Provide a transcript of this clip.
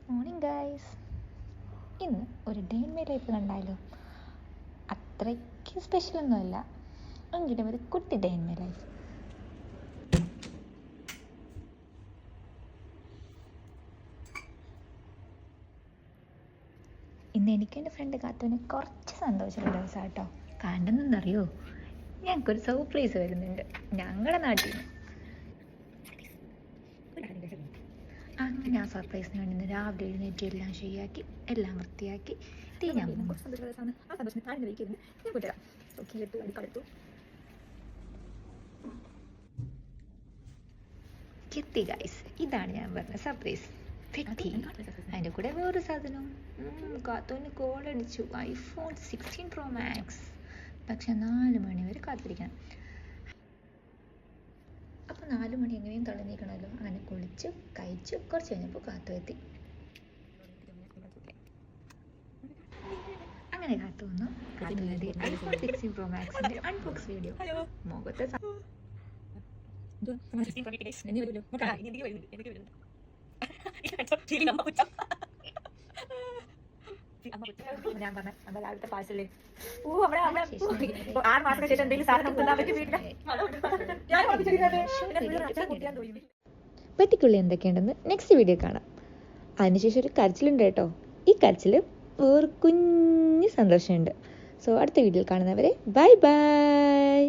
Morning guys. ഇന്ന് ഒരു day in my life കണ്ടാലോ? അത്രയ്ക്ക് സ്പെഷ്യലൊന്നുമല്ല, എങ്കിലും ഒരു കുട്ടി ഡേ ഇൻ മൈ ലൈഫ്. ഇന്ന് എനിക്ക് എൻ്റെ ഫ്രണ്ട് കാത്തുവിന് കുറച്ച് സന്തോഷമുള്ള ദിവസം കേട്ടോ. കണ്ടെന്നറിയോ, ഞങ്ങൾക്കൊരു സർപ്രൈസ് വരുന്നുണ്ട് ഞങ്ങളുടെ നാട്ടിൽ നിന്ന്. അങ്ങനെ ആ സർപ്രൈസിന് വേണ്ടി ഇന്ന് രാവിലെ എഴുന്നേറ്റ് എല്ലാം ശരിയാക്കി, എല്ലാം വൃത്തിയാക്കി തീരാൻ കിട്ടി ഗൈസ്. ഇതാണ് ഞാൻ പറഞ്ഞ സർപ്രൈസ്. കിട്ടി. അതിൻ്റെ കൂടെ വേറൊരു സാധനം, കാത്തോന് കോൾ അടിച്ചു, iPhone 16 Pro Max. പക്ഷെ 4 മണി വരെ കാത്തിരിക്കണം. അപ്പോൾ 4 മണി എങ്ങനെയും തളർന്നിരിക്കണമല്ലോ. അങ്ങനെ കുളിച്ചു കഴിച്ചു കുറച്ച് കഴിഞ്ഞപ്പോൾ കാത്തു എത്തി. അങ്ങനെ കാത്തു വന്നു. കാത്തുവിൻ്റെ iPhone 16 Pro Maxന്റെ അൺബോക്സ് വീഡിയോ. മുഖത്തെ ഞാൻ പറഞ്ഞ നമ്മുടെ രാവിലത്തെ പാഴ്സല് പെട്ടിക്കുള്ളി എന്തൊക്കെയുണ്ടെന്ന് നെക്സ്റ്റ് വീഡിയോ കാണാം. അതിനുശേഷം ഒരു കരച്ചിലുണ്ട് കേട്ടോ. ഈ കരച്ചിൽ വേറെ കുഞ്ഞ് സന്തോഷമുണ്ട്. സോ അടുത്ത വീഡിയോയിൽ കാണുന്നവരെ ബൈ ബൈ.